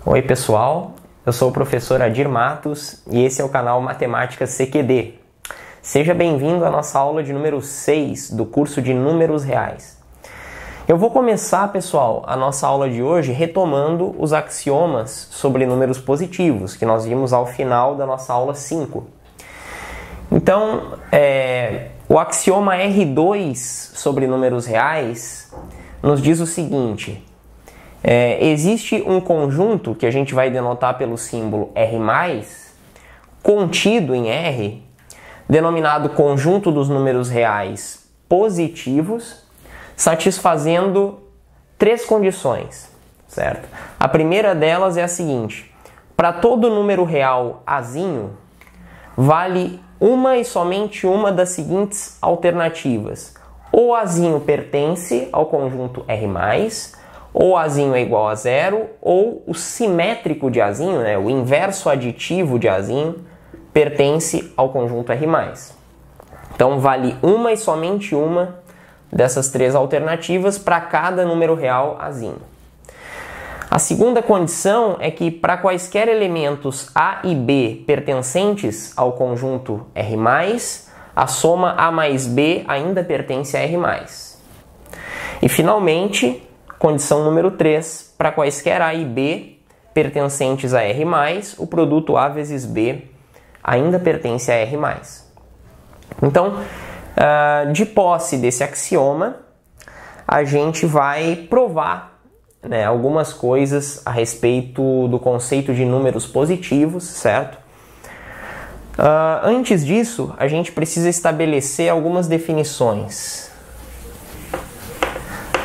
Oi pessoal, eu sou o professor Adir Matos e esse é o canal Matemática CQD. Seja bem-vindo à nossa aula de número 6 do curso de Números Reais. Eu vou começar, pessoal, a nossa aula de hoje retomando os axiomas sobre números positivos que nós vimos ao final da nossa aula 5. Então, o axioma R2 sobre números reais nos diz o seguinte: existe um conjunto que a gente vai denotar pelo símbolo R+, contido em R, denominado conjunto dos números reais positivos, satisfazendo três condições, certo? A primeira delas é a seguinte: para todo número real azinho, vale uma e somente uma das seguintes alternativas. Ou azinho pertence ao conjunto R+, ou azinho é igual a zero, ou o simétrico de azinho, né, o inverso aditivo de azinho, pertence ao conjunto R+. Então vale uma e somente uma dessas três alternativas para cada número real azinho. A segunda condição é que para quaisquer elementos A e B pertencentes ao conjunto R+, a soma A mais B ainda pertence a R+. E finalmente, condição número 3, para quaisquer A e B pertencentes a R+, o produto A vezes B ainda pertence a R+. Então, de posse desse axioma, a gente vai provar, né, algumas coisas a respeito do conceito de números positivos, certo? Antes disso, a gente precisa estabelecer algumas definições.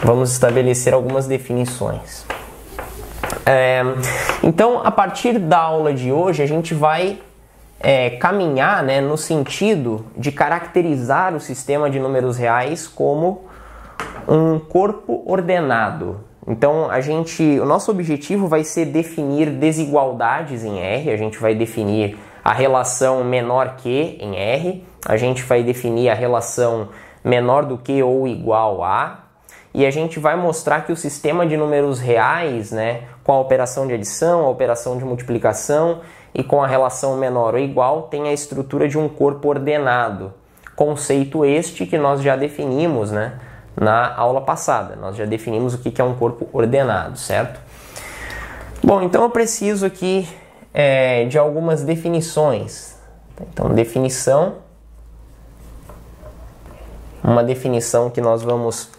Vamos estabelecer algumas definições. Então, a partir da aula de hoje, a gente vai caminhar, né, no sentido de caracterizar o sistema de números reais como um corpo ordenado. Então, o nosso objetivo vai ser definir desigualdades em R, a gente vai definir a relação menor que em R, a gente vai definir a relação menor do que ou igual a, e a gente vai mostrar que o sistema de números reais, né, com a operação de adição, a operação de multiplicação e com a relação menor ou igual, tem a estrutura de um corpo ordenado. Conceito este que nós já definimos, né, na aula passada. Nós já definimos o que é um corpo ordenado, certo? Bom, então eu preciso aqui de algumas definições. Então, definição. Uma definição que nós vamos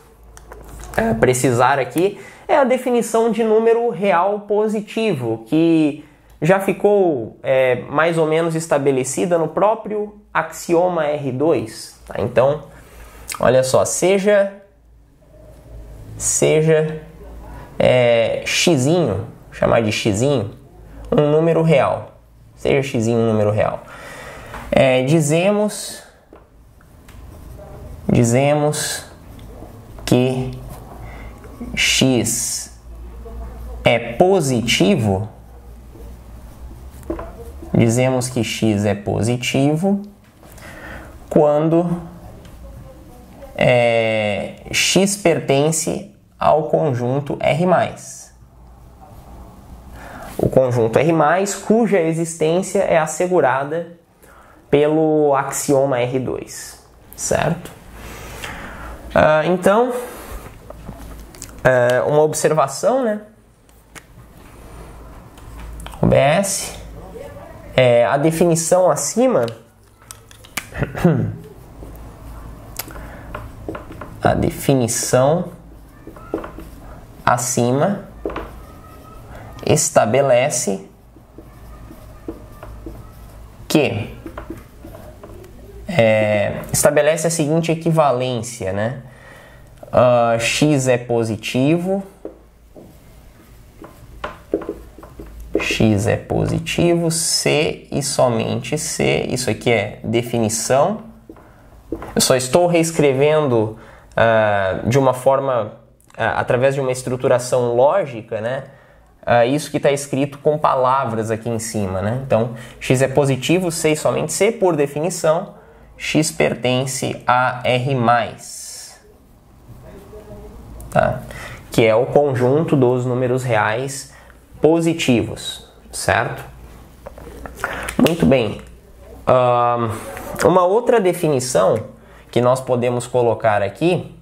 precisar aqui é a definição de número real positivo, que já ficou mais ou menos estabelecida no próprio axioma R2. Tá? Então, olha só, seja xzinho, chamar de xzinho, um número real. Seja xzinho um número real. Dizemos que x é positivo. Dizemos que x é positivo quando x pertence ao conjunto R+. O conjunto R+, cuja existência é assegurada pelo axioma R2, certo? Então, uma observação, né? OBS. A definição acima estabelece que estabelece a seguinte equivalência, né? X é positivo, C e somente C. Isso aqui é definição. Eu só estou reescrevendo de uma forma, através de uma estruturação lógica, né? Isso que está escrito com palavras aqui em cima, né? Então, x é positivo, C e somente C, por definição, x pertence a R+. Tá? Que é o conjunto dos números reais positivos, certo? Muito bem. Uma outra definição que nós podemos colocar aqui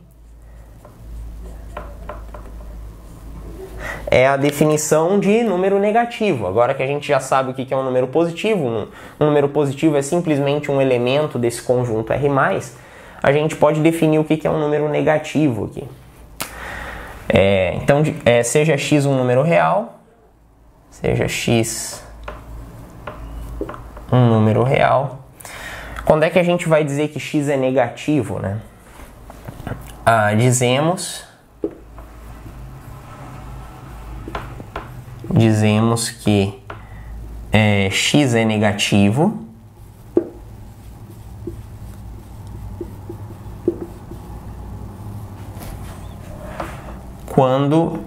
é a definição de número negativo. Agora que a gente já sabe o que é um número positivo, um número positivo é simplesmente um elemento desse conjunto R+, a gente pode definir o que é um número negativo aqui. Então, seja x um número real, seja x um número real. Quando é que a gente vai dizer que x é negativo, né? Dizemos que x é negativo quando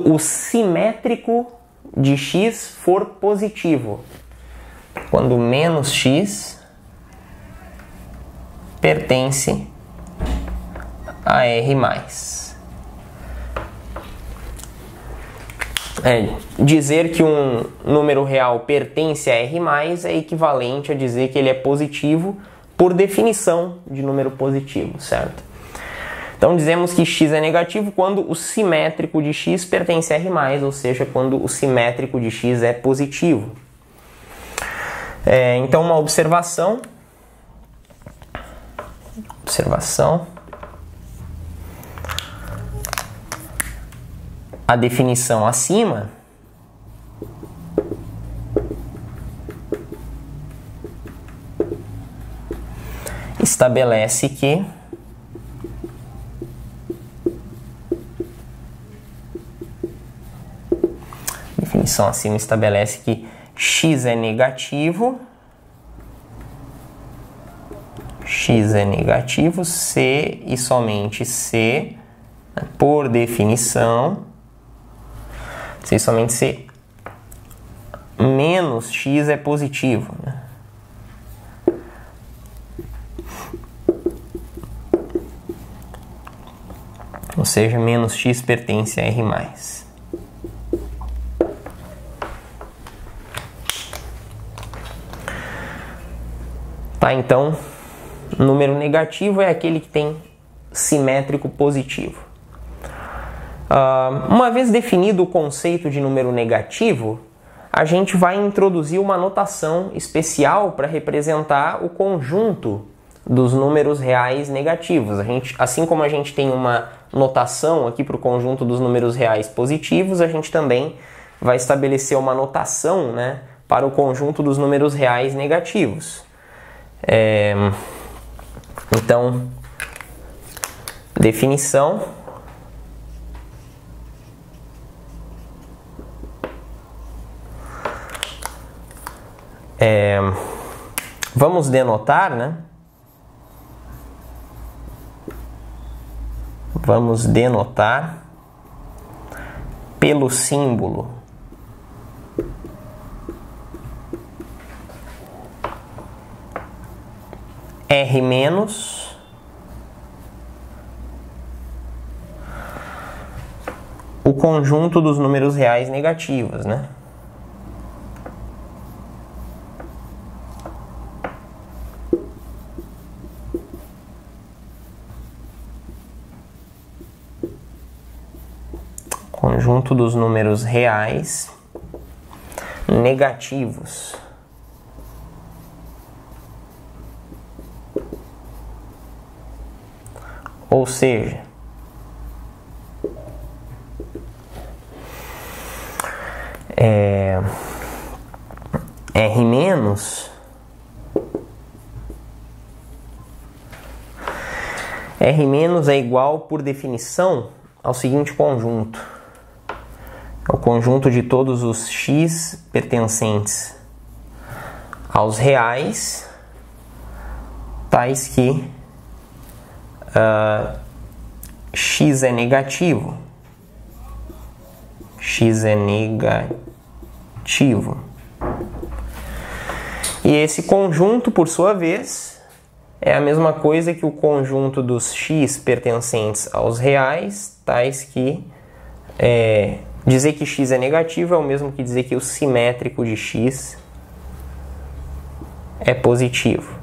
o simétrico de x for positivo, quando menos x pertence a R+. Dizer que um número real pertence a R+, é equivalente a dizer que ele é positivo por definição de número positivo, certo? Então dizemos que x é negativo quando o simétrico de x pertence a R+, ou seja, quando o simétrico de x é positivo. Então uma observação. A definição acima estabelece que x é negativo se e somente se, por definição, se e somente se menos x é positivo, né? Ou seja, menos x pertence a R+. Então, número negativo é aquele que tem simétrico positivo. Uma vez definido o conceito de número negativo, a gente vai introduzir uma notação especial para representar o conjunto dos números reais negativos. Assim como a gente tem uma notação aqui para o conjunto dos números reais positivos, a gente também vai estabelecer uma notação, né, para o conjunto dos números reais negativos. Então, definição. Vamos denotar, né? Vamos denotar pelo símbolo R- o conjunto dos números reais negativos, né? Conjunto dos números reais negativos. Ou seja, R- é igual, por definição, ao seguinte conjunto. É o conjunto de todos os x pertencentes aos reais, tais que x é negativo. E esse conjunto, por sua vez, é a mesma coisa que o conjunto dos x pertencentes aos reais, tais que dizer que x é negativo é o mesmo que dizer que o simétrico de x é positivo.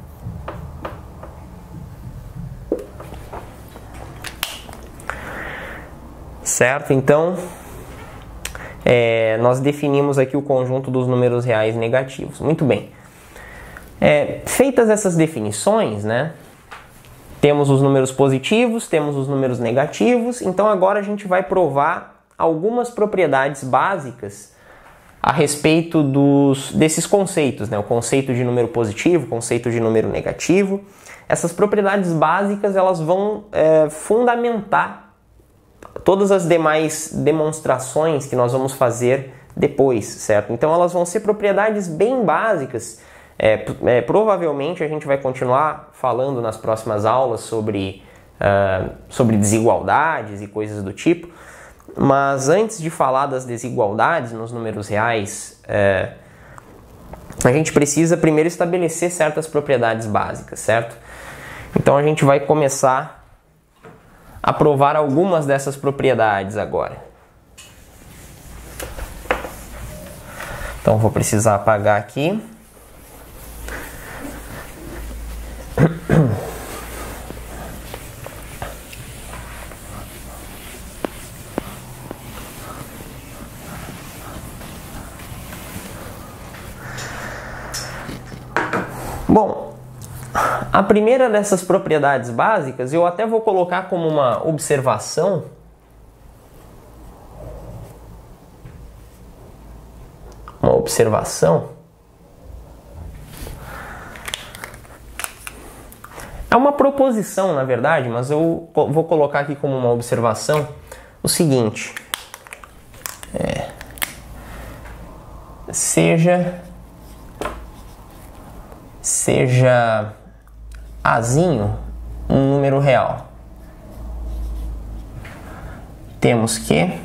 Certo? Então, nós definimos aqui o conjunto dos números reais negativos. Muito bem. Feitas essas definições, né, temos os números positivos, temos os números negativos, então agora a gente vai provar algumas propriedades básicas a respeito desses conceitos, né, o conceito de número positivo, o conceito de número negativo. Essas propriedades básicas elas vão fundamentar todas as demais demonstrações que nós vamos fazer depois, certo? Então elas vão ser propriedades bem básicas. Provavelmente a gente vai continuar falando nas próximas aulas sobre desigualdades e coisas do tipo, mas antes de falar das desigualdades nos números reais, a gente precisa primeiro estabelecer certas propriedades básicas, certo? Então a gente vai começar a provar algumas dessas propriedades agora. Então vou precisar apagar aqui. Bom, a primeira dessas propriedades básicas eu até vou colocar como uma observação. Uma observação. É uma proposição, na verdade, mas eu vou colocar aqui como uma observação o seguinte. Seja Azinho um número real. Temos que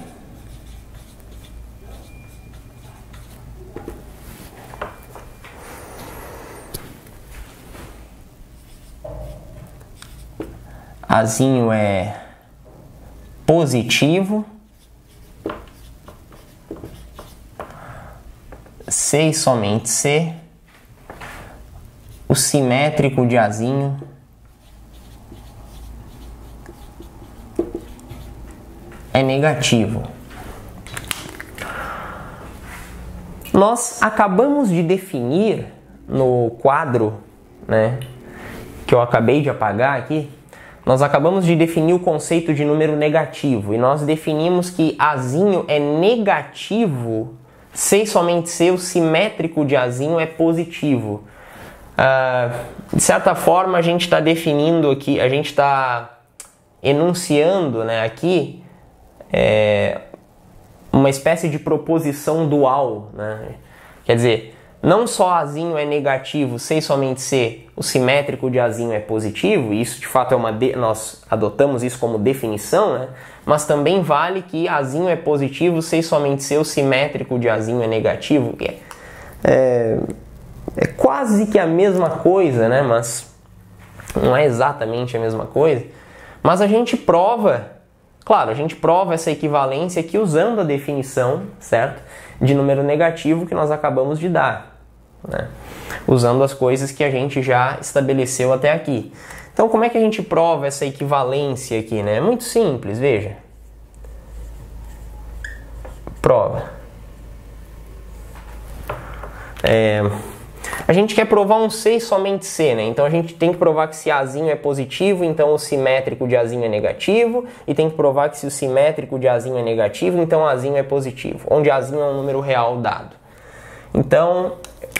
Azinho é positivo se e somente se o simétrico de Azinho é negativo. Nós acabamos de definir no quadro, né, que eu acabei de apagar aqui, nós acabamos de definir o conceito de número negativo e nós definimos que Azinho é negativo se e somente se o simétrico de Azinho é positivo. De certa forma a gente está definindo aqui, a gente está enunciando, né, aqui uma espécie de proposição dual, né? Quer dizer, não só Azinho é negativo se e somente se o simétrico de Azinho é positivo, e isso de fato nós adotamos isso como definição, né? Mas também vale que Azinho é positivo se e somente se o simétrico de Azinho é negativo. É quase que a mesma coisa, né? Mas não é exatamente a mesma coisa. Mas a gente prova, claro, a gente prova essa equivalência aqui usando a definição, certo? De número negativo que nós acabamos de dar, né? Usando as coisas que a gente já estabeleceu até aqui. Então, como é que a gente prova essa equivalência aqui, né? É muito simples, veja. Prova. A gente quer provar um se e somente se, né? Então a gente tem que provar que se Azinho é positivo, então o simétrico de Azinho é negativo, e tem que provar que se o simétrico de Azinho é negativo, então Azinho é positivo, onde Azinho é um número real dado. Então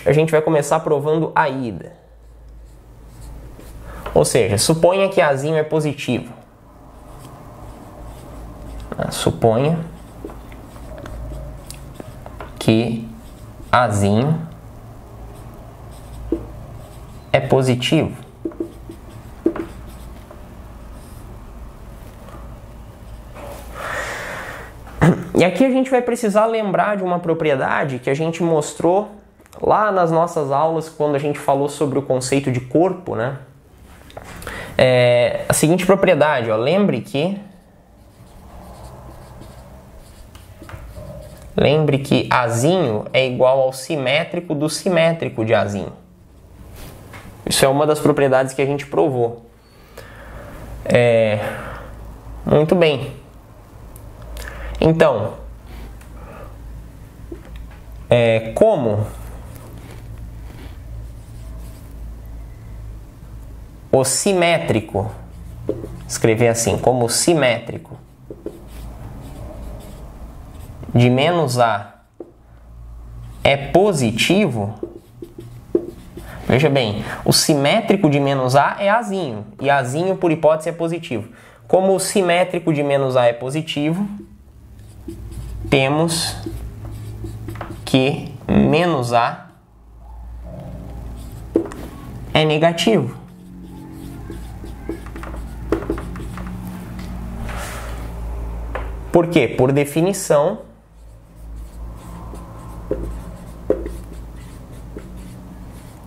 a gente vai começar provando a ida. Ou seja, suponha que Azinho é positivo. Suponha que Azinho é positivo. E aqui a gente vai precisar lembrar de uma propriedade que a gente mostrou lá nas nossas aulas quando a gente falou sobre o conceito de corpo, né? a seguinte propriedade, ó, lembre que Azinho é igual ao simétrico do simétrico de Azinho. Isso é uma das propriedades que a gente provou. Muito bem. Então, como o simétrico, escrever assim, como o simétrico de menos A é positivo, veja bem, o simétrico de menos A é Azinho, e Azinho, por hipótese, é positivo. Como o simétrico de menos A é positivo, temos que menos A é negativo. Por quê? Por definição,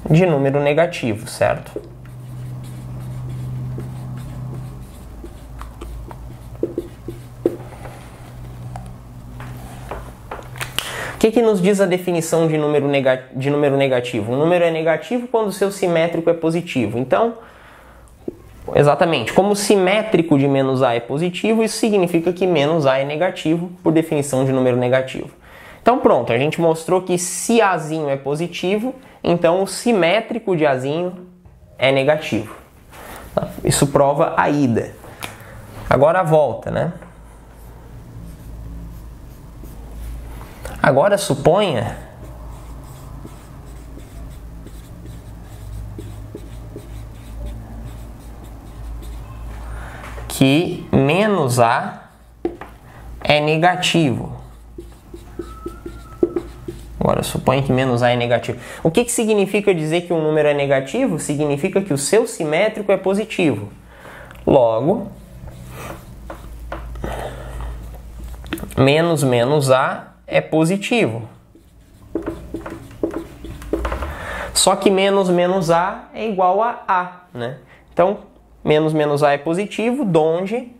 de número negativo, certo? O que nos diz a definição de número negativo? Um número é negativo quando o seu simétrico é positivo. Então, exatamente, como o simétrico de menos A é positivo, isso significa que menos A é negativo, por definição de número negativo. Então pronto, a gente mostrou que se Azinho é positivo, então o simétrico de Azinho é negativo. Isso prova a ida. Agora a volta, né? Agora suponha que menos A é negativo. Agora, suponha que menos A é negativo. O que significa dizer que um número é negativo? Significa que o seu simétrico é positivo. Logo, menos A é positivo. Só que menos A é igual a A, né? Então, menos A é positivo, donde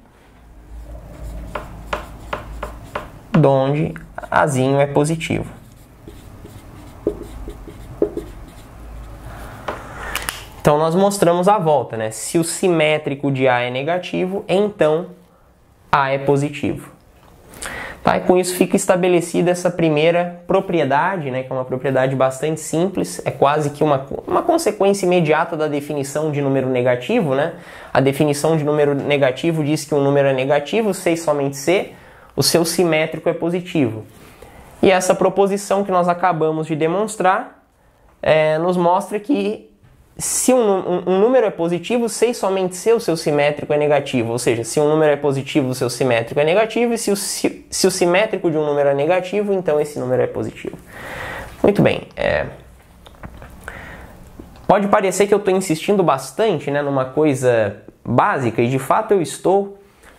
Azinho é positivo. Então nós mostramos a volta, né? Se o simétrico de A é negativo, então A é positivo. Tá? E com isso fica estabelecida essa primeira propriedade, né? Que é uma propriedade bastante simples, é quase que uma consequência imediata da definição de número negativo, né? A definição de número negativo diz que um número é negativo se e somente se o seu simétrico é positivo. E essa proposição que nós acabamos de demonstrar nos mostra que se um número é positivo, se e somente se o seu simétrico é negativo. Ou seja, se um número é positivo, o seu simétrico é negativo. E se o simétrico de um número é negativo, então esse número é positivo. Muito bem. Pode parecer que eu estou insistindo bastante, né, numa coisa básica, e de fato eu estou,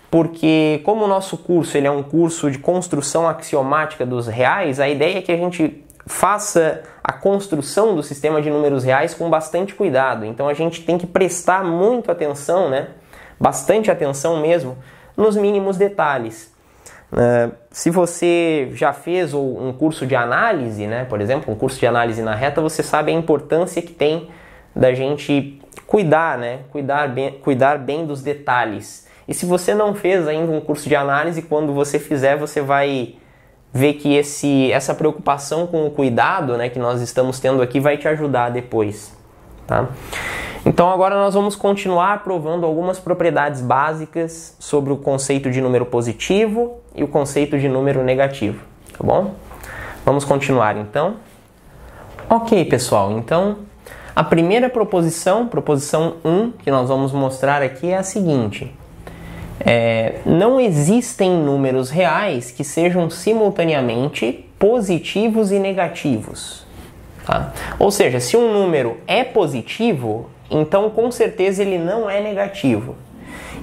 porque como o nosso curso ele é um curso de construção axiomática dos reais, a ideia é que a gente faça a construção do sistema de números reais com bastante cuidado. Então a gente tem que prestar muita atenção, né? Bastante atenção mesmo, nos mínimos detalhes. Se você já fez um curso de análise, né? Por exemplo, um curso de análise na reta, você sabe a importância que tem da gente cuidar, né? Cuidar bem dos detalhes. E se você não fez ainda um curso de análise, quando você fizer, você vai ver que essa preocupação com o cuidado, né, que nós estamos tendo aqui vai te ajudar depois. Tá? Então agora nós vamos continuar provando algumas propriedades básicas sobre o conceito de número positivo e o conceito de número negativo. Tá bom? Vamos continuar então. Ok, pessoal. Então a primeira proposição 1, que nós vamos mostrar aqui é a seguinte. Não existem números reais que sejam simultaneamente positivos e negativos. Tá? Ou seja, se um número é positivo, então com certeza ele não é negativo.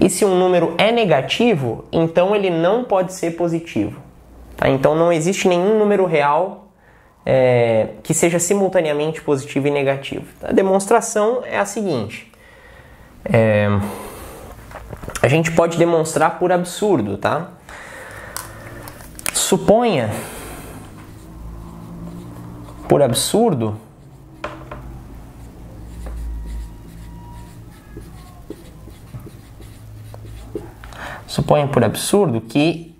E se um número é negativo, então ele não pode ser positivo. Tá? Então não existe nenhum número real que seja simultaneamente positivo e negativo. A demonstração é a seguinte. a gente pode demonstrar por absurdo, tá? Suponha, por absurdo, que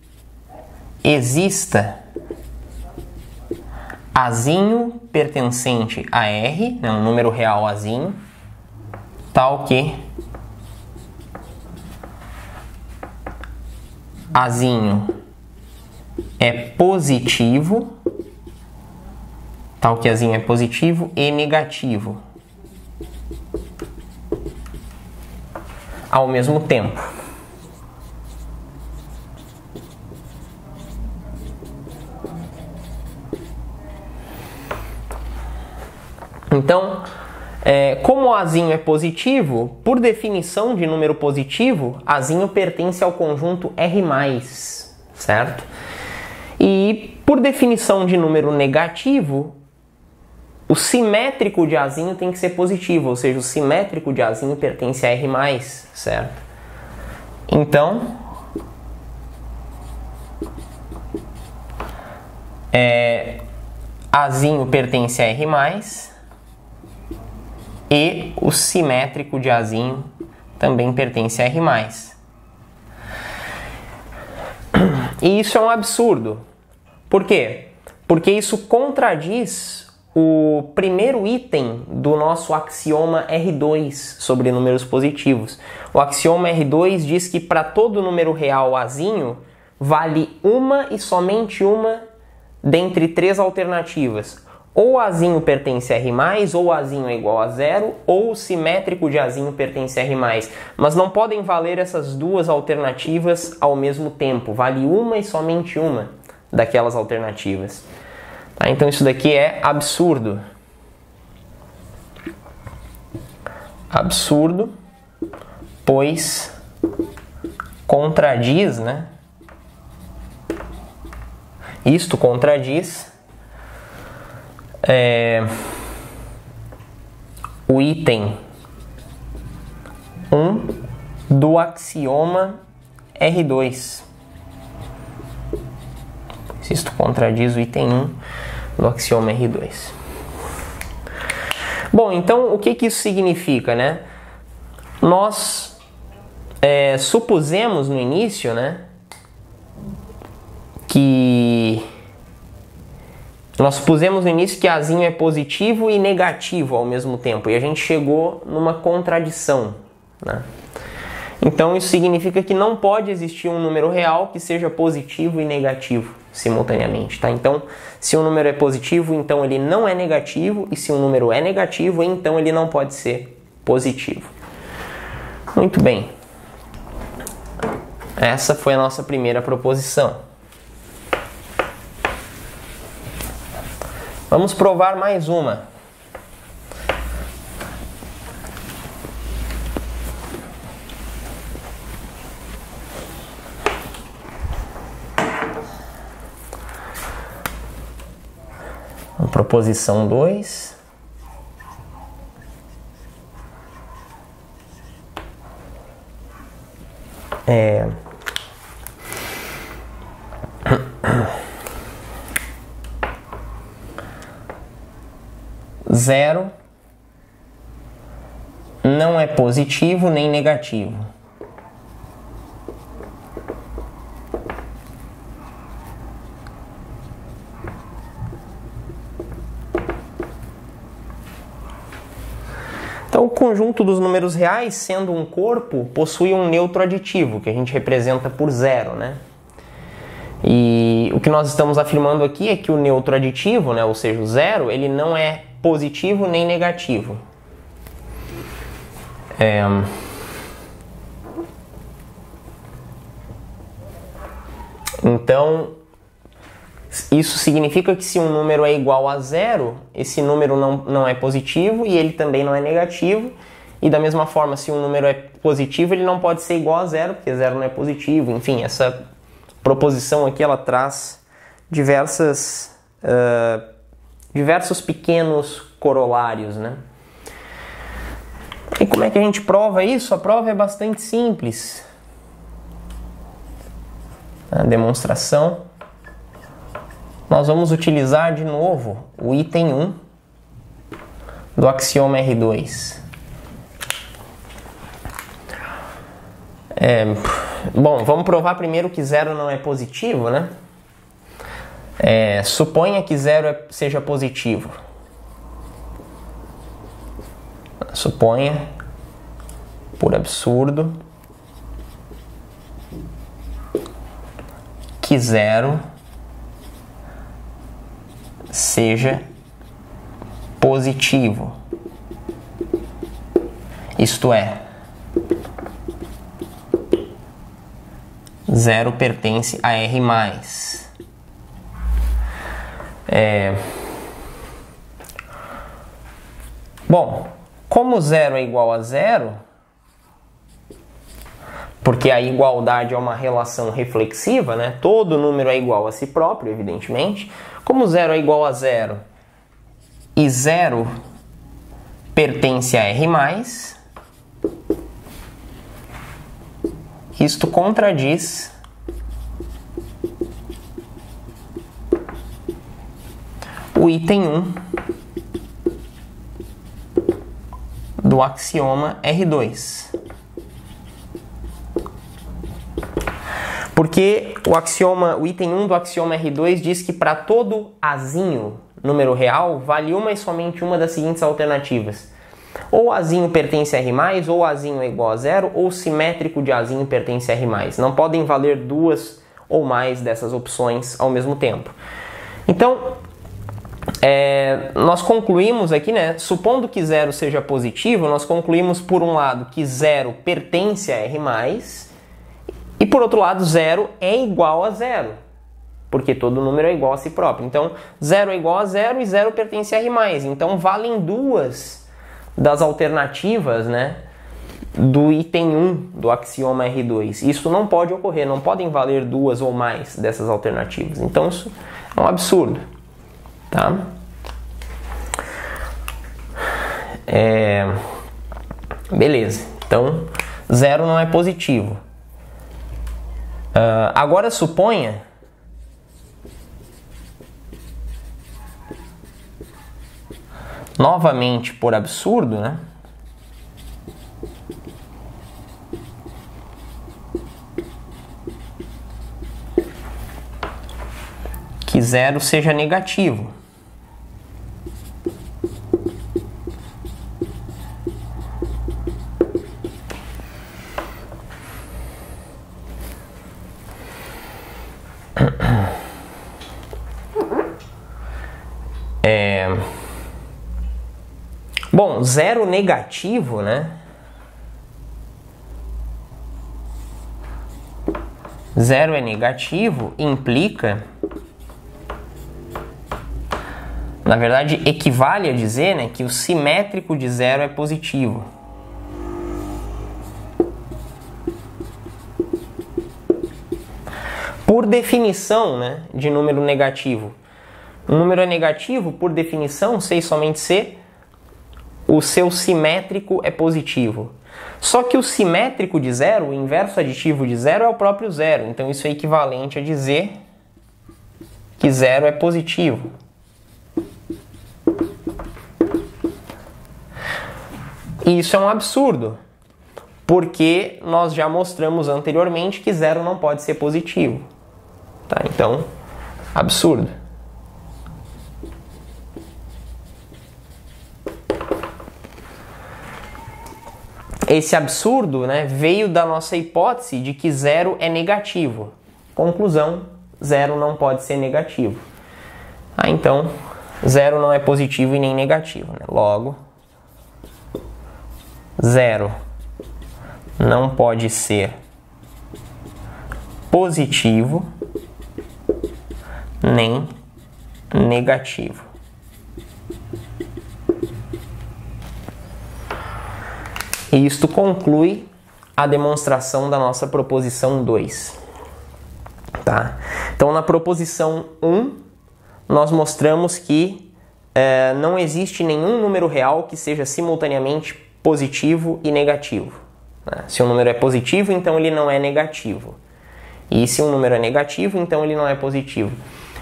exista Azinho pertencente a R, né, um número real Azinho, tal que Azinho é positivo, e negativo ao mesmo tempo. Então, como o Azinho é positivo, por definição de número positivo, Azinho pertence ao conjunto R+, certo? E por definição de número negativo, o simétrico de Azinho tem que ser positivo, ou seja, o simétrico de Azinho pertence a R+, certo? Então, Azinho pertence a R+, e o simétrico de Azinho também pertence a R+. E isso é um absurdo. Por quê? Porque isso contradiz o primeiro item do nosso axioma R2 sobre números positivos. O axioma R2 diz que para todo número real Azinho vale uma e somente uma dentre três alternativas. Ou Azinho pertence a R+, ou Azinho é igual a zero, ou o simétrico de Azinho pertence a R+. Mas não podem valer essas duas alternativas ao mesmo tempo. Vale uma e somente uma daquelas alternativas. Tá? Então isso daqui é absurdo. Absurdo, pois contradiz, né? Isto contradiz o item 1 do axioma R2. Isto contradiz o item 1 do axioma R2. Bom, então o que isso significa, né? Nós supusemos no início, né, que Azinho é positivo e negativo ao mesmo tempo, e a gente chegou numa contradição, né? Então isso significa que não pode existir um número real que seja positivo e negativo simultaneamente, tá? Então, se um número é positivo, então ele não é negativo, e se um número é negativo, então ele não pode ser positivo. Muito bem. Essa foi a nossa primeira proposição. Vamos provar mais uma. Proposição 2. Zero não é positivo nem negativo. Então, o conjunto dos números reais, sendo um corpo, possui um neutro aditivo, que a gente representa por zero, né? E o que nós estamos afirmando aqui é que o neutro aditivo, né, ou seja, o zero, ele não é positivo nem negativo. Então, isso significa que se um número é igual a zero, esse número não é positivo e ele também não é negativo. E da mesma forma, se um número é positivo, ele não pode ser igual a zero, porque zero não é positivo. Enfim, essa proposição aqui ela traz diversos pequenos corolários, né? E como é que a gente prova isso? A prova é bastante simples. a demonstração, nós vamos utilizar de novo o item 1 do axioma R2. Bom, vamos provar primeiro que zero não é positivo, né? Suponha que zero seja positivo. Suponha, por absurdo, que zero seja positivo. Isto é, zero pertence a R+. Bom, como zero é igual a zero, porque a igualdade é uma relação reflexiva, né? Todo número é igual a si próprio, evidentemente. Como zero é igual a zero e zero pertence a R+, isto contradiz o item 1 do axioma R2. Porque o item 1 do axioma R2 diz que para todo azinho número real, vale uma e somente uma das seguintes alternativas. Ou azinho pertence a R+, ou azinho é igual a zero, ou simétrico de azinho pertence a R+. Não podem valer duas ou mais dessas opções ao mesmo tempo. Então, nós concluímos aqui, né? Supondo que zero seja positivo, nós concluímos por um lado que zero pertence a R+, e por outro lado, zero é igual a zero, porque todo número é igual a si próprio. Então, zero é igual a zero e zero pertence a R+. Então, valem duas das alternativas, né, do item 1 do axioma R2. Isso não pode ocorrer, não podem valer duas ou mais dessas alternativas. Então, isso é um absurdo. Tá? Beleza. Então, zero não é positivo. Agora suponha novamente por absurdo, né? Que zero seja negativo. Bom, zero negativo, né? Zero é negativo, implica, na verdade, equivale a dizer, né, que o simétrico de zero é positivo. Por definição, né, de número negativo. Um número é negativo, por definição, se e somente se o seu simétrico é positivo. Só que o simétrico de zero, o inverso aditivo de zero, é o próprio zero. Então isso é equivalente a dizer que zero é positivo. E isso é um absurdo, porque nós já mostramos anteriormente que zero não pode ser positivo. Tá? Então, absurdo. Esse absurdo, né, veio da nossa hipótese de que zero é negativo. Conclusão, zero não pode ser negativo. Então, zero não é positivo e nem negativo. Né? Logo, zero não pode ser positivo nem negativo. E isto conclui a demonstração da nossa proposição 2. Tá? Então, na proposição 1, nós mostramos que não existe nenhum número real que seja simultaneamente positivo e negativo. Né? Se o número é positivo, então ele não é negativo. E se um número é negativo, então ele não é positivo.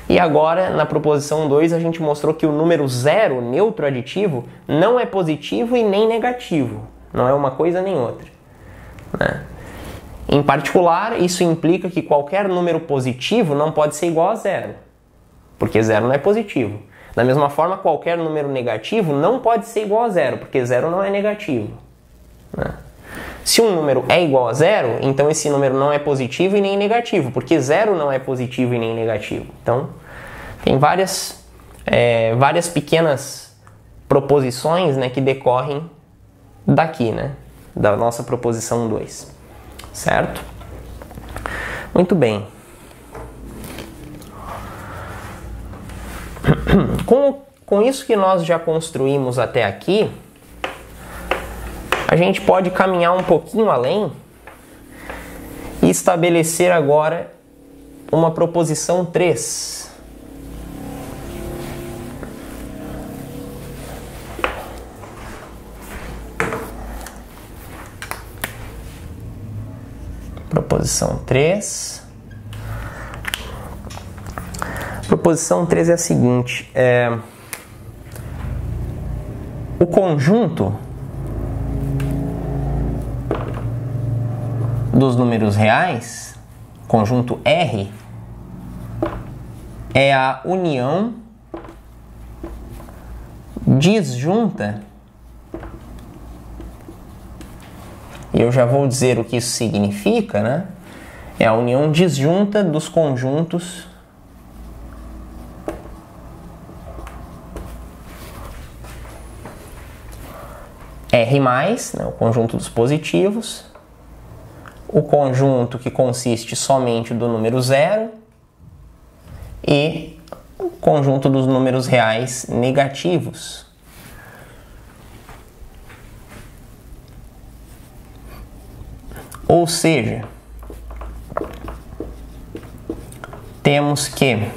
E agora, na proposição 2, a gente mostrou que o número 0, neutro aditivo, não é positivo e nem negativo. Não é uma coisa nem outra, né? Em particular, isso implica que qualquer número positivo não pode ser igual a 0, porque 0 não é positivo. Da mesma forma, qualquer número negativo não pode ser igual a 0, porque 0 não é negativo, né? Se um número é igual a 0, então esse número não é positivo e nem negativo, porque 0 não é positivo e nem negativo. Então, tem várias pequenas proposições, né, que decorrem daqui, né, da nossa proposição 2. Certo? Muito bem. Com isso que nós já construímos até aqui, a gente pode caminhar um pouquinho além e estabelecer agora uma proposição 3. Proposição 3. Proposição 3 é a seguinte: o conjunto dos números reais, conjunto R, é a união disjunta, e eu já vou dizer o que isso significa, né? É a união disjunta dos conjuntos R+, né, o conjunto dos positivos, o conjunto que consiste somente do número 0 e o conjunto dos números reais negativos. Ou seja, temos que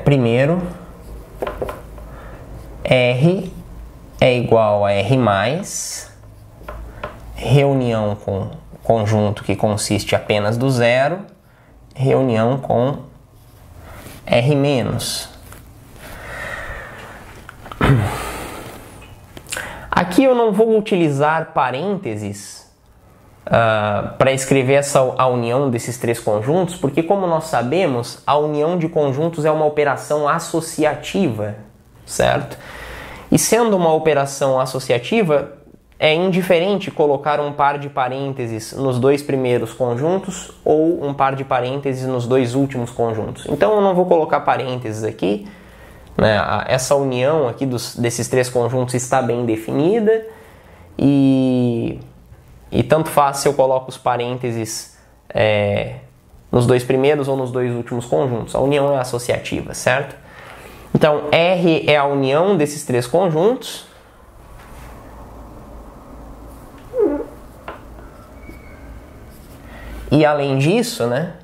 primeiro, R é igual a R+, reunião com conjunto que consiste apenas do 0, reunião com R-. Aqui eu não vou utilizar parênteses para escrever a união desses três conjuntos, porque, como nós sabemos, a união de conjuntos é uma operação associativa, certo? E sendo uma operação associativa, é indiferente colocar um par de parênteses nos dois primeiros conjuntos ou um par de parênteses nos dois últimos conjuntos. Então eu não vou colocar parênteses aqui, né? Essa união aqui desses três conjuntos está bem definida e tanto faz se eu coloco os parênteses nos dois primeiros ou nos dois últimos conjuntos. A união é associativa, certo? Então, R é a união desses três conjuntos. E além disso, né?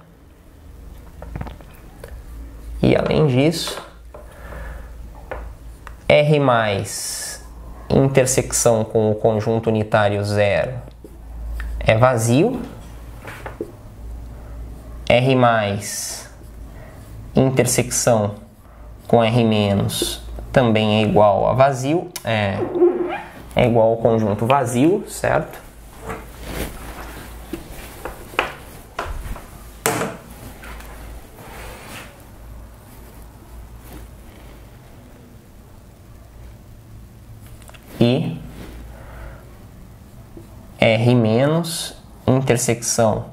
R+ intersecção com o conjunto unitário 0 é vazio. R+ intersecção com R- também é igual a vazio, é igual ao conjunto vazio, certo? E R- intersecção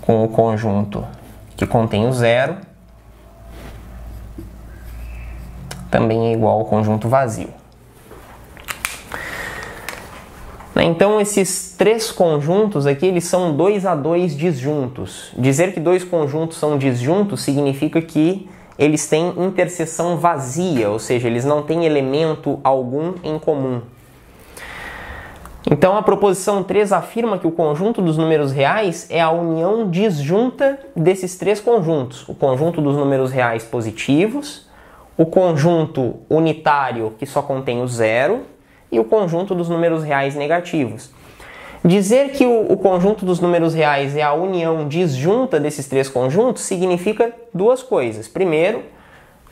com o conjunto que contém o 0 também é igual ao conjunto vazio. Então esses três conjuntos aqui, eles são 2 a 2 disjuntos. Dizer que dois conjuntos são disjuntos significa que eles têm interseção vazia, ou seja, eles não têm elemento algum em comum. Então a proposição 3 afirma que o conjunto dos números reais é a união disjunta desses três conjuntos: o conjunto dos números reais positivos, o conjunto unitário que só contém o 0 e o conjunto dos números reais negativos. Dizer que o conjunto dos números reais é a união disjunta desses três conjuntos significa duas coisas. Primeiro,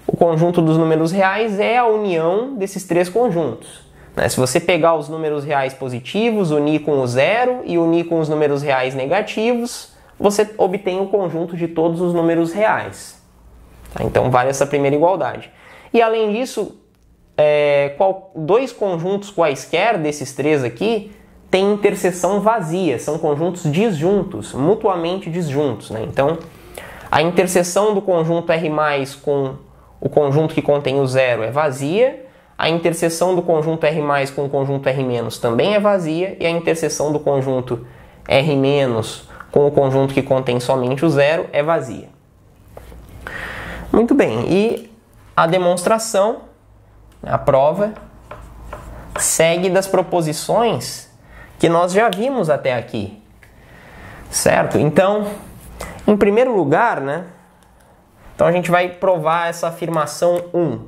o conjunto dos números reais é a união desses três conjuntos. Se você pegar os números reais positivos, unir com o zero e unir com os números reais negativos, você obtém o conjunto de todos os números reais. Então vale essa primeira igualdade. E além disso, dois conjuntos quaisquer desses três aqui têm interseção vazia, são conjuntos disjuntos, mutuamente disjuntos. Então, a interseção do conjunto R+ com o conjunto que contém o zero é vazia, a interseção do conjunto R+ com o conjunto R- também é vazia, e a interseção do conjunto R- com o conjunto que contém somente o zero é vazia. Muito bem, e a demonstração, a prova, segue das proposições que nós já vimos até aqui, certo? Então, em primeiro lugar, então a gente vai provar essa afirmação 1.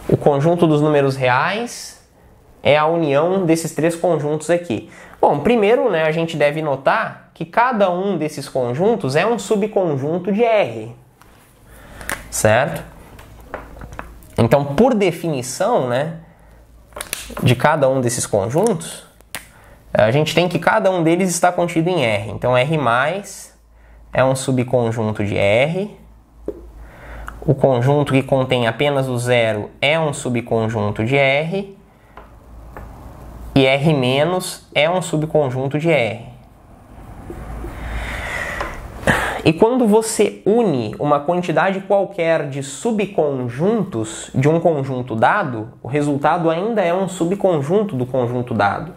O conjunto dos números reais é a união desses três conjuntos aqui. Bom, primeiro, a gente deve notar que cada um desses conjuntos é um subconjunto de R, certo? Então, por definição, de cada um desses conjuntos, a gente tem que cada um deles está contido em R. Então, R+ é um subconjunto de R. O conjunto que contém apenas o zero é um subconjunto de R. E R- é um subconjunto de R. E quando você une uma quantidade qualquer de subconjuntos de um conjunto dado, o resultado ainda é um subconjunto do conjunto dado.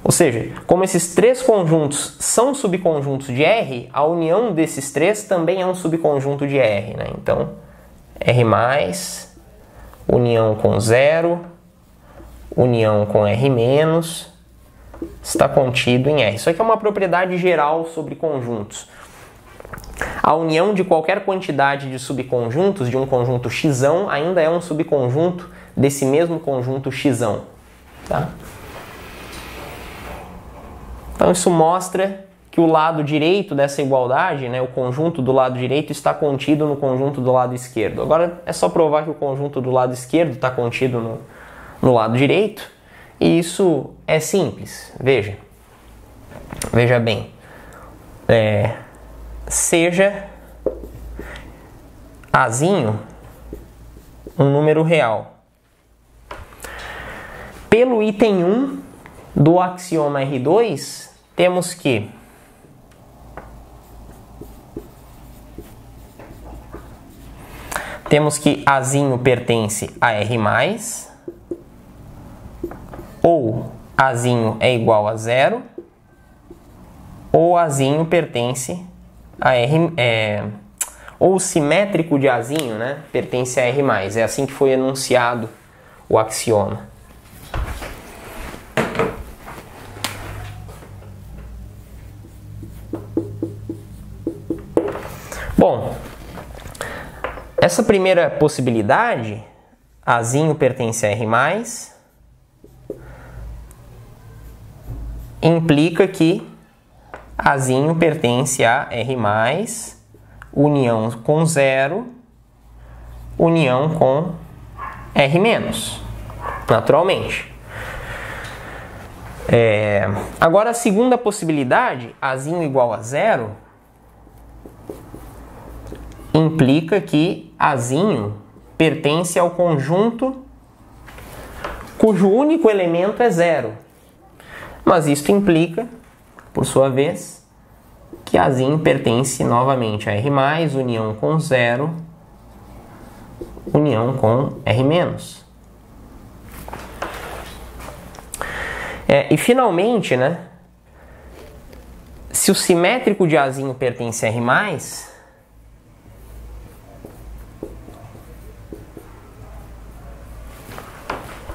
Ou seja, como esses três conjuntos são subconjuntos de R, a união desses três também é um subconjunto de R. Então, R+, união com zero, união com R-, está contido em R. Isso aqui é uma propriedade geral sobre conjuntos. A união de qualquer quantidade de subconjuntos de um conjunto x ainda é um subconjunto desse mesmo conjunto x. Tá? Então isso mostra que o lado direito dessa igualdade, o conjunto do lado direito, está contido no conjunto do lado esquerdo. Agora é só provar que o conjunto do lado esquerdo está contido no lado direito, e isso é simples. Veja bem. Seja Azinho um número real. Pelo item 1 do axioma R2, temos que Azinho pertence a R+, ou Azinho é igual a zero, ou Azinho pertence a R, ou o simétrico de Azinho, pertence a R+. É assim que foi enunciado o axioma. Bom, essa primeira possibilidade, Azinho pertence a R+, implica que Azinho pertence a R+, união com zero, união com R-, naturalmente. Agora a segunda possibilidade, Azinho igual a zero, implica que Azinho pertence ao conjunto cujo único elemento é zero. Mas isto implica, por sua vez, que Azinho pertence novamente a R+, união com zero, união com R-. E finalmente, se o simétrico de Azinho pertence a R+,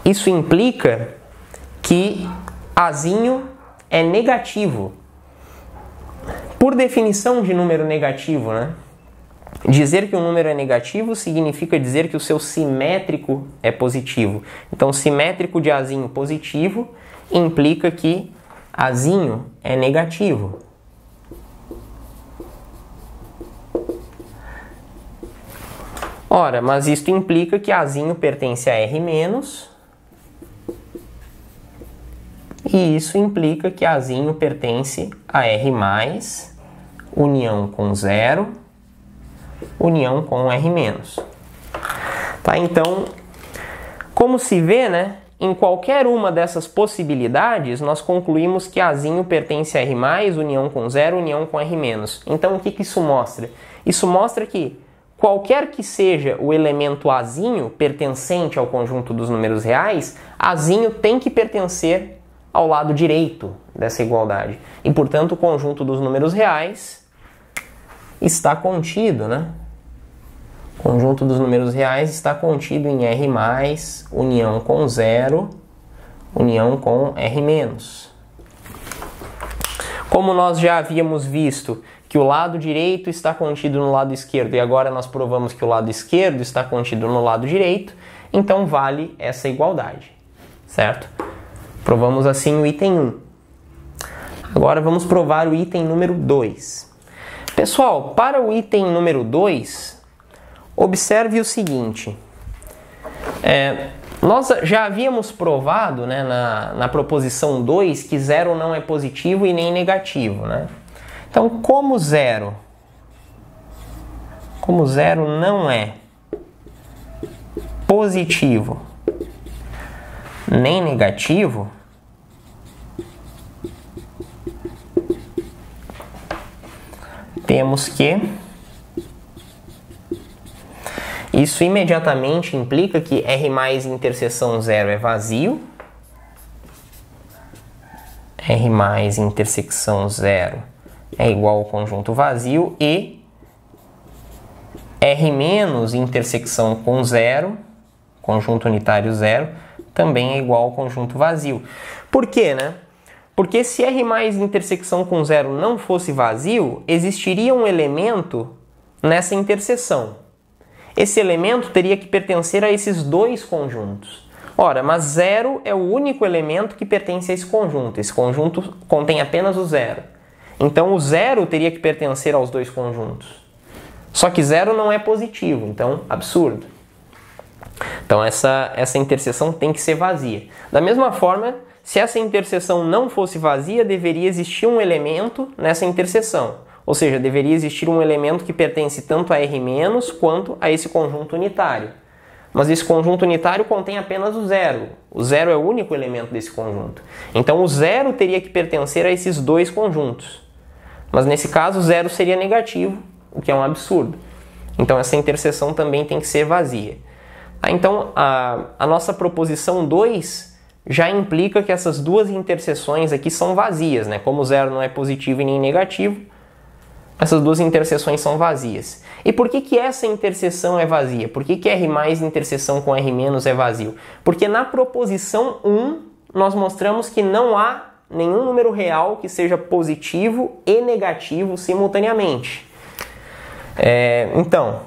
isso implica que Azinho é negativo. Por definição de número negativo, Dizer que um número é negativo significa dizer que o seu simétrico é positivo. Então, simétrico de Azinho positivo implica que Azinho é negativo. Ora, mas isto implica que Azinho pertence a R-, e isso implica que Azinho pertence a R+, união com 0, união com R-. Tá? Então, como se vê, né, em qualquer uma dessas possibilidades, nós concluímos que Azinho pertence a R+, união com 0, união com R-. Então, o que isso mostra? Isso mostra que qualquer que seja o elemento Azinho pertencente ao conjunto dos números reais, Azinho tem que pertencer ao lado direito dessa igualdade. E, portanto, o conjunto dos números reais está contido, né? O conjunto dos números reais está contido em R+, união com 0, união com R-. Como nós já havíamos visto que o lado direito está contido no lado esquerdo e agora nós provamos que o lado esquerdo está contido no lado direito, então vale essa igualdade, certo? Provamos assim o item 1. Agora vamos provar o item número 2. Pessoal, para o item número 2, observe o seguinte. Nós já havíamos provado, né, na proposição 2 que 0 não é positivo e nem negativo, né? Então, como 0 não é positivo nem negativo, temos que isso imediatamente implica que R+ interseção 0 é vazio, R+ intersecção 0 é igual ao conjunto vazio e R- intersecção com 0, conjunto unitário 0, também é igual ao conjunto vazio. Por quê, né? Porque se R+ intersecção com 0 não fosse vazio, existiria um elemento nessa interseção. Esse elemento teria que pertencer a esses dois conjuntos. Ora, mas 0 é o único elemento que pertence a esse conjunto. Esse conjunto contém apenas o 0. Então, o 0 teria que pertencer aos dois conjuntos. Só que 0 não é positivo, então, absurdo. Então, essa interseção tem que ser vazia. Da mesma forma, se essa interseção não fosse vazia, deveria existir um elemento nessa interseção. Ou seja, deveria existir um elemento que pertence tanto a R- quanto a esse conjunto unitário. Mas esse conjunto unitário contém apenas o 0. O 0 é o único elemento desse conjunto. Então, o 0 teria que pertencer a esses dois conjuntos. Mas nesse caso, o 0 seria negativo, o que é um absurdo. Então, essa interseção também tem que ser vazia. Então, a nossa proposição 2 já implica que essas duas interseções aqui são vazias, né? Como o 0 não é positivo e nem negativo, essas duas interseções são vazias. E por que essa interseção é vazia? Por que R+ interseção com R- é vazio? Porque na proposição 1, nós mostramos que não há nenhum número real que seja positivo e negativo simultaneamente. Então,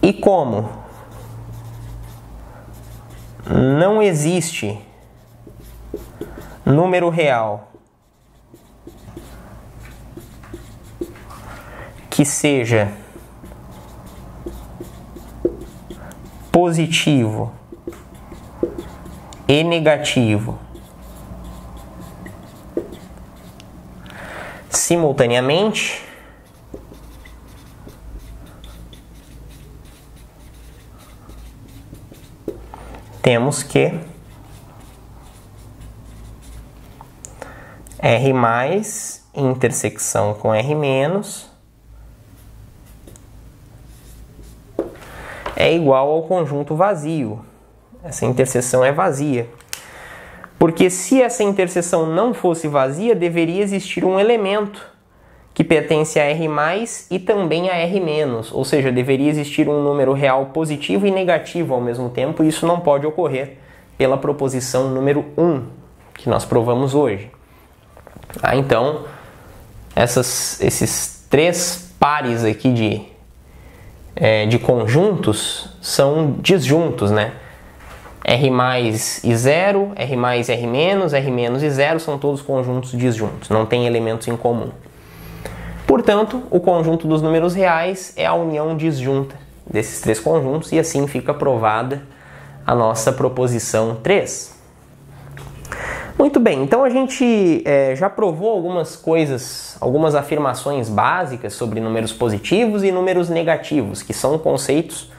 e como não existe número real que seja positivo e negativo simultaneamente, temos que R+ intersecção com R- é igual ao conjunto vazio. Essa interseção é vazia. Porque se essa interseção não fosse vazia, deveria existir um elemento que pertence a R+ e também a R-, ou seja, deveria existir um número real positivo e negativo ao mesmo tempo, e isso não pode ocorrer pela proposição número 1, que nós provamos hoje. Então, esses três pares aqui de conjuntos são disjuntos, né? R mais e 0, R mais R menos e 0 são todos conjuntos disjuntos, não tem elementos em comum. Portanto, o conjunto dos números reais é a união disjunta desses três conjuntos e assim fica provada a nossa proposição 3. Muito bem, então a gente já provou algumas coisas, algumas afirmações básicas sobre números positivos e números negativos, que são conceitos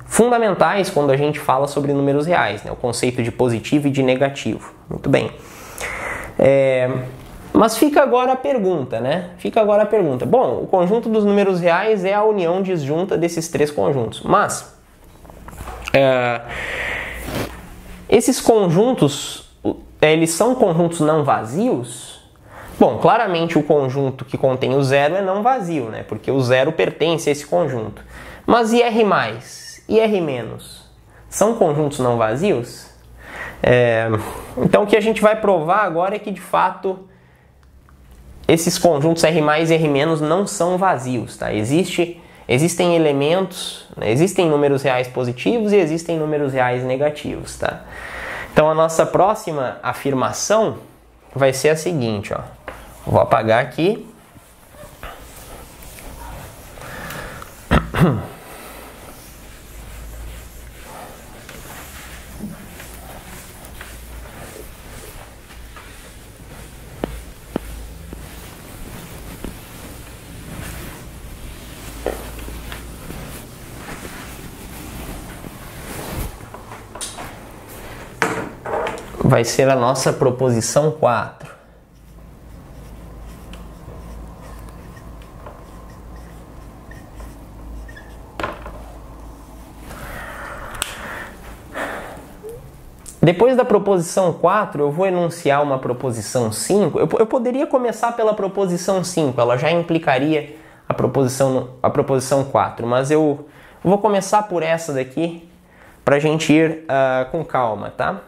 fundamentais quando a gente fala sobre números reais, né? O conceito de positivo e de negativo. Muito bem. Mas fica agora a pergunta, né? Bom, o conjunto dos números reais é a união disjunta desses três conjuntos, mas esses conjuntos, eles são conjuntos não vazios? Bom, claramente o conjunto que contém o zero é não vazio, né? Porque o zero pertence a esse conjunto. Mas e R+? E R-? São conjuntos não vazios? Então o que a gente vai provar agora é que de fato esses conjuntos R+, e R- não são vazios, tá? Existem elementos, né? Existem números reais positivos e existem números reais negativos, tá? Então a nossa próxima afirmação vai ser a seguinte, ó. Vou apagar aqui. Vai ser a nossa proposição 4. Depois da proposição 4, eu vou enunciar uma proposição 5. Eu poderia começar pela proposição 5, ela já implicaria a proposição 4, mas eu vou começar por essa daqui para a gente ir com calma, tá?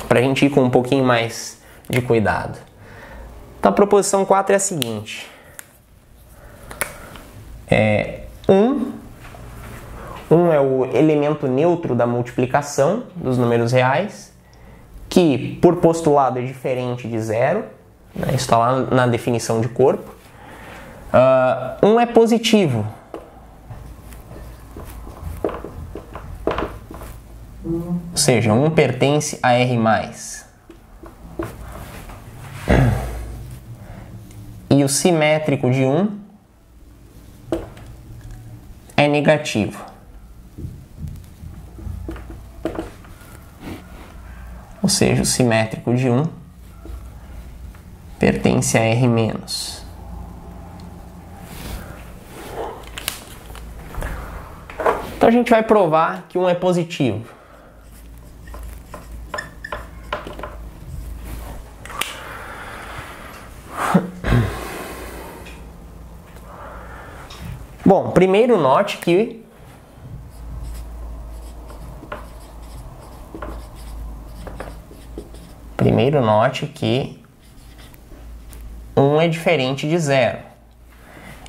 Para a gente ir com um pouquinho mais de cuidado. Então a proposição 4 é a seguinte. 1 é o elemento neutro da multiplicação dos números reais, que por postulado é diferente de 0, né? Isso está lá na definição de corpo. 1 é positivo. Ou seja, 1 pertence a R+. E o simétrico de 1 é negativo. Ou seja, o simétrico de 1 pertence a R-. Então a gente vai provar que 1 é positivo. Bom, primeiro note que que 1 é diferente de 0.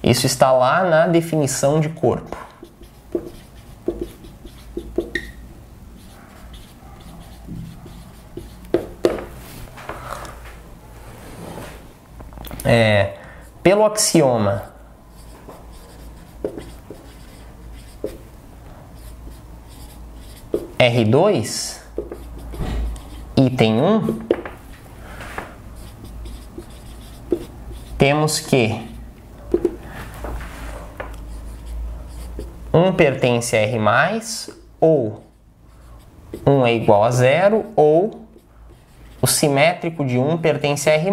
Isso está lá na definição de corpo. Pelo axioma R2, item 1, temos que 1 pertence a R+, ou 1 é igual a 0, ou o simétrico de 1 pertence a R+.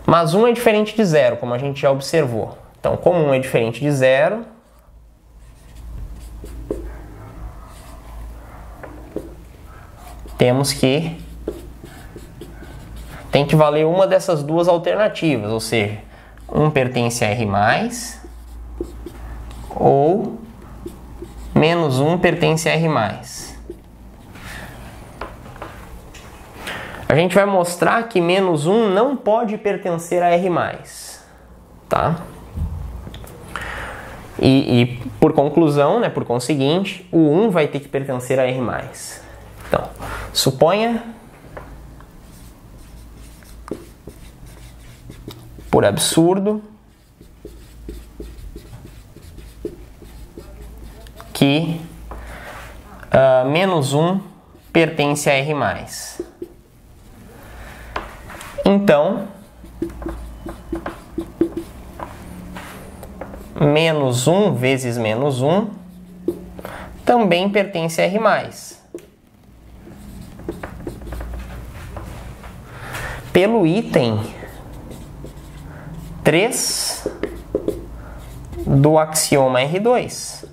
Mas 1 é diferente de 0, como a gente já observou. Então, como 1 é diferente de 0, temos que tem que valer uma dessas duas alternativas, ou seja, 1 pertence a R+, ou menos 1 pertence a R+. A gente vai mostrar que menos 1 não pode pertencer a R+. tá? E por conclusão, né, por conseguinte, o 1 vai ter que pertencer a R+. Então, suponha, por absurdo, que menos 1 pertence a R+. Então, menos 1 vezes menos 1 também pertence a R+. Pelo item 3 do axioma R2.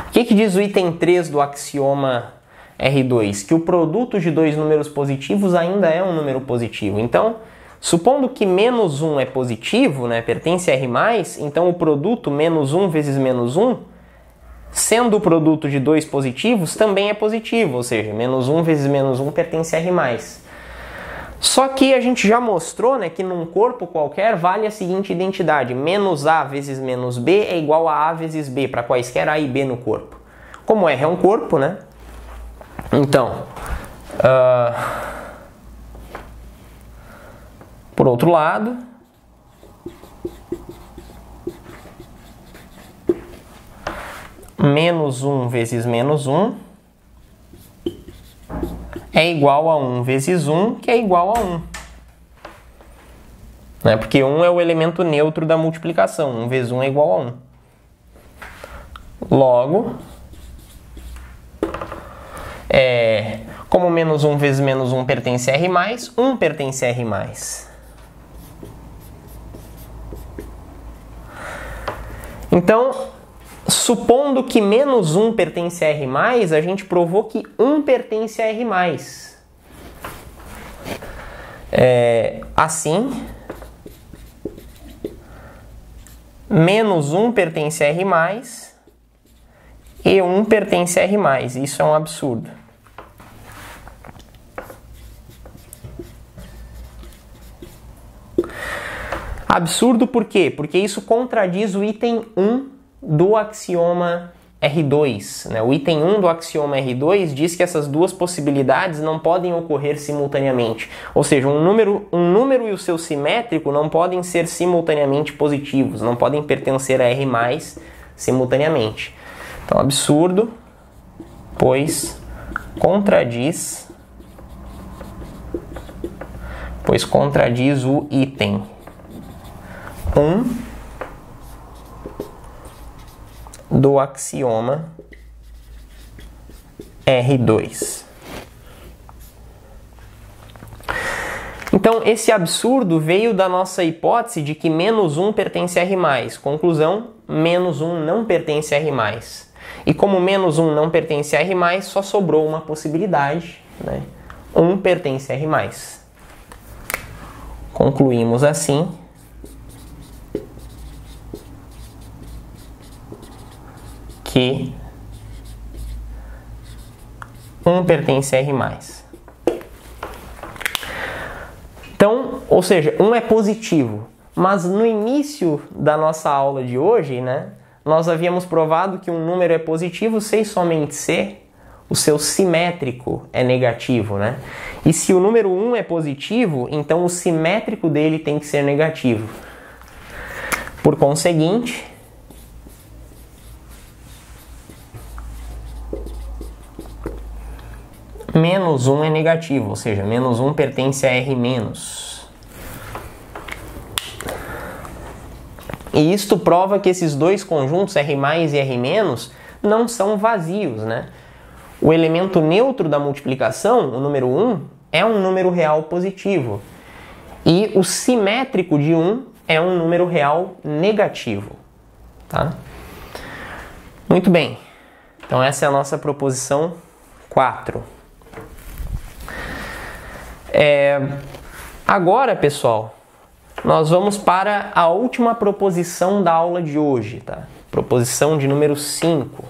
O que diz o item 3 do axioma R2? Que o produto de dois números positivos ainda é um número positivo. Então, supondo que menos 1 é positivo, né, pertence a R+, então o produto menos 1 vezes menos 1, sendo o produto de dois positivos, também é positivo, ou seja, menos 1 vezes menos 1 pertence a R+. Só que a gente já mostrou, né, que num corpo qualquer vale a seguinte identidade: menos A vezes menos B é igual a A vezes B, para quaisquer A e B no corpo. Como R é um corpo, né? Então, por outro lado, menos 1 vezes menos 1 é igual a 1 vezes 1, que é igual a 1. Né? Porque 1 é o elemento neutro da multiplicação. 1 vezes 1 é igual a 1. Logo, como menos 1 vezes menos 1 pertence a R+, 1 pertence a R+. Então, supondo que menos 1 pertence a R+, a gente provou que 1 pertence a R+. Assim, menos 1 pertence a R+, e 1 pertence a R+. Isso é um absurdo. Absurdo por quê? Porque isso contradiz o item 1 do axioma R2. Né? O item 1 do axioma R2 diz que essas duas possibilidades não podem ocorrer simultaneamente. Ou seja, um número e o seu simétrico não podem ser simultaneamente positivos, não podem pertencer a R+, simultaneamente. Então, absurdo, pois contradiz o item 1 do axioma R2. Então, esse absurdo veio da nossa hipótese de que menos 1 pertence a R+. Conclusão, menos 1 não pertence a R+. E como menos 1 não pertence a R+, só sobrou uma possibilidade, né? 1 pertence a R+. Concluímos assim que 1 pertence a R+. Então, ou seja, 1 é positivo. Mas no início da nossa aula de hoje, né, nós havíamos provado que um número é positivo se e somente se o seu simétrico é negativo, né? E se o número 1 é positivo, então o simétrico dele tem que ser negativo. Por conseguinte, menos 1 é negativo, ou seja, menos 1 pertence a R-. E isto prova que esses dois conjuntos, R+ e R-, não são vazios, né? O elemento neutro da multiplicação, o número 1, é um número real positivo. E o simétrico de 1 é um número real negativo. Tá? Muito bem. Então essa é a nossa proposição 4. Agora, pessoal, nós vamos para a última proposição da aula de hoje, tá? Proposição de número 5.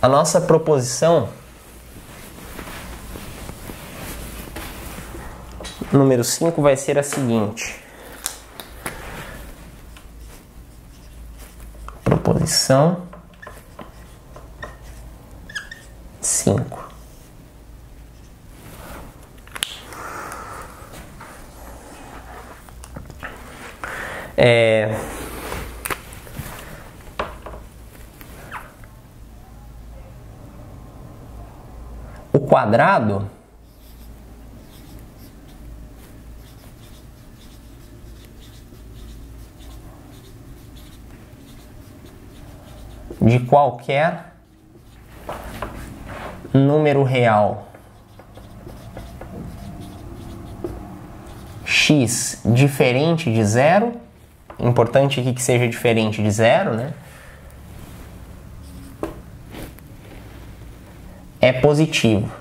A nossa proposição número 5 vai ser a seguinte. Proposição 5. O quadrado de qualquer número real x diferente de zero, importante aqui que seja diferente de zero, né? É positivo.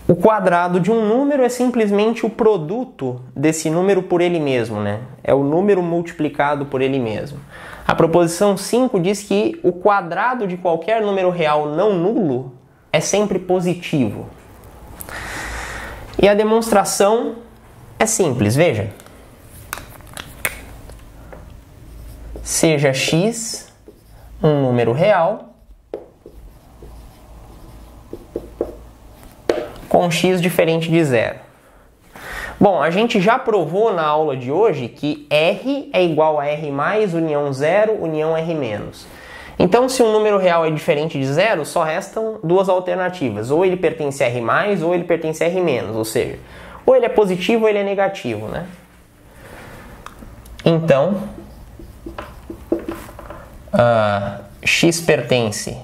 O quadrado de um número é simplesmente o produto desse número por ele mesmo, né? É o número multiplicado por ele mesmo. A proposição 5 diz que o quadrado de qualquer número real não nulo é sempre positivo. E a demonstração é simples, veja. Seja x um número real com x diferente de zero. Bom, a gente já provou na aula de hoje que R é igual a R mais, união zero, união R menos. Então, se um número real é diferente de zero, só restam duas alternativas. Ou ele pertence a R mais, ou ele pertence a R menos. Ou seja, ou ele é positivo ou ele é negativo, né? Então, x pertence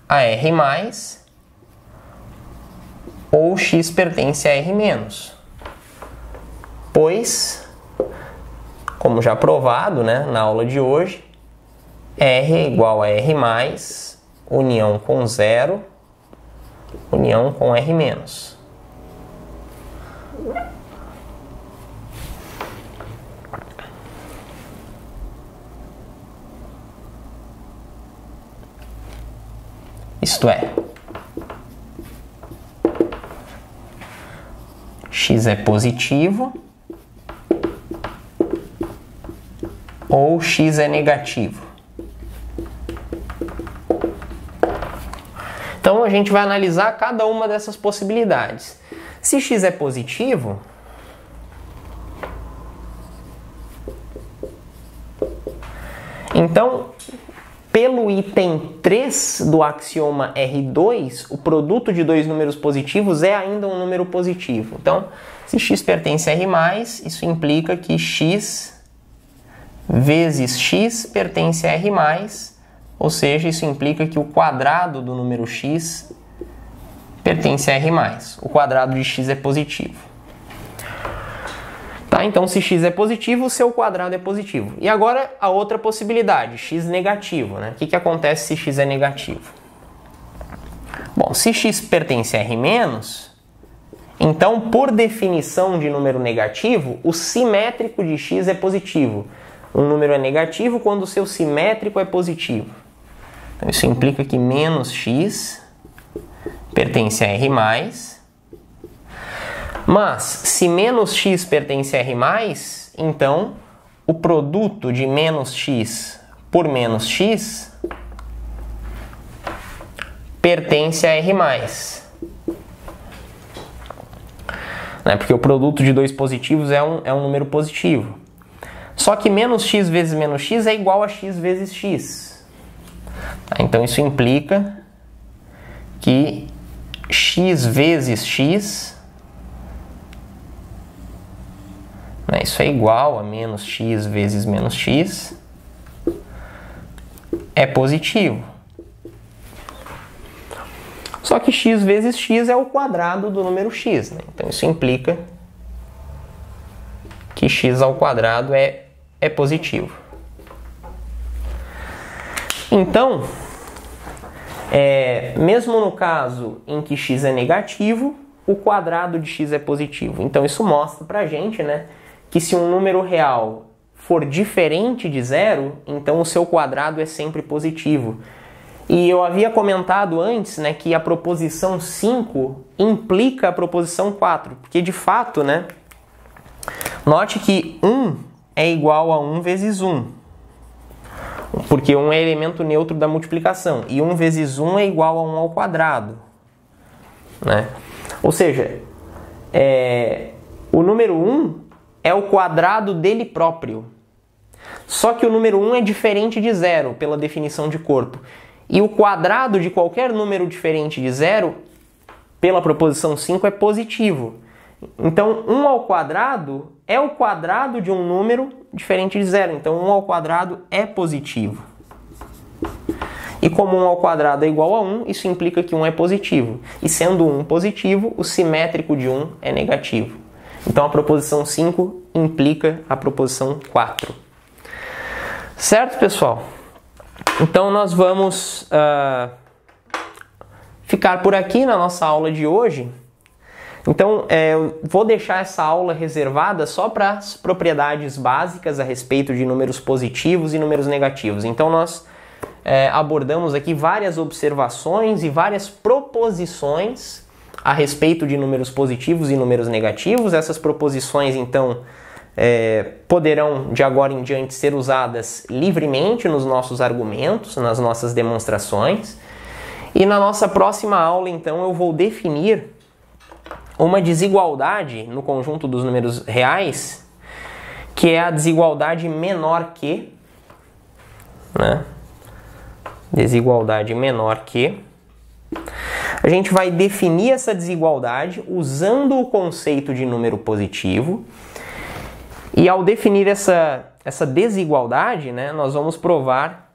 a R mais, ou x pertence a R menos. Pois, como já provado, né, na aula de hoje, R é igual a R mais, união com zero, união com R menos. Isto é, x é positivo ou x é negativo. Então a gente vai analisar cada uma dessas possibilidades. Se x é positivo, então, pelo item 3 do axioma R2, o produto de dois números positivos é ainda um número positivo. Então, se x pertence a R+, isso implica que x vezes x pertence a R+, ou seja, isso implica que o quadrado do número x pertence a R+. O quadrado de x é positivo. Tá? Então, se x é positivo, o seu quadrado é positivo. E agora, a outra possibilidade, x negativo, né? O que acontece se x é negativo? Bom, se x pertence a R-, então, por definição de número negativo, o simétrico de x é positivo. Um número é negativo quando o seu simétrico é positivo. Então, isso implica que menos x pertence a R+, mas, se menos x pertence a R+, então o produto de menos x por menos x pertence a R+. Né? Porque o produto de dois positivos é um número positivo. Só que menos x vezes menos x é igual a x vezes x. Tá? Então isso implica que x vezes x, né, isso é igual a menos x vezes menos x, é positivo. Só que x vezes x é o quadrado do número x, né? Então isso implica que x ao quadrado é positivo. Então, Mesmo no caso em que x é negativo, o quadrado de x é positivo. Então isso mostra pra gente, né, que se um número real for diferente de zero, então o seu quadrado é sempre positivo. E eu havia comentado antes, né, que a proposição 5 implica a proposição 4, porque de fato, né, note que 1 é igual a 1 vezes 1, porque 1 é elemento neutro da multiplicação, e 1 vezes 1 é igual a 1 ao quadrado, né? Ou seja, o número 1 é o quadrado dele próprio. Só que o número 1 é diferente de zero, pela definição de corpo. E o quadrado de qualquer número diferente de zero, pela proposição 5, é positivo. Então, 1 ao quadrado é o quadrado de um número diferente de zero. Então, 1 ao quadrado é positivo. E como 1 ao quadrado é igual a 1, isso implica que 1 é positivo. E sendo 1 positivo, o simétrico de 1 é negativo. Então, a proposição 5 implica a proposição 4. Certo, pessoal? Então, nós vamos ficar por aqui na nossa aula de hoje. Então, eu vou deixar essa aula reservada só para as propriedades básicas a respeito de números positivos e números negativos. Então, nós abordamos aqui várias observações e várias proposições a respeito de números positivos e números negativos. Essas proposições, então, poderão de agora em diante ser usadas livremente nos nossos argumentos, nas nossas demonstrações. E na nossa próxima aula, então, eu vou definir uma desigualdade no conjunto dos números reais, que é a desigualdade menor que, né? Desigualdade menor que. A gente vai definir essa desigualdade usando o conceito de número positivo. E ao definir essa desigualdade, né, nós vamos provar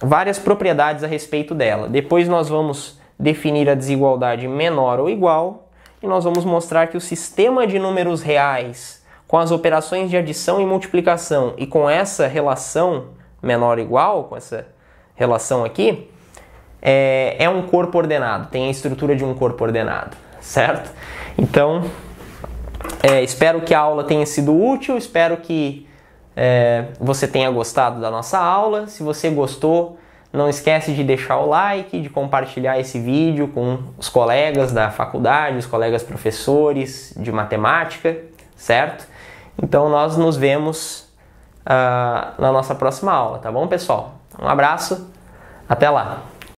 várias propriedades a respeito dela. Depois nós vamos definir a desigualdade menor ou igual, e nós vamos mostrar que o sistema de números reais, com as operações de adição e multiplicação, e com essa relação menor ou igual, com essa relação aqui, é um corpo ordenado, tem a estrutura de um corpo ordenado, certo? Então, espero que a aula tenha sido útil, espero que você tenha gostado da nossa aula. Se você gostou, não esquece de deixar o like, de compartilhar esse vídeo com os colegas da faculdade, os colegas professores de matemática, certo? Então nós nos vemos na nossa próxima aula, tá bom, pessoal? Um abraço, até lá!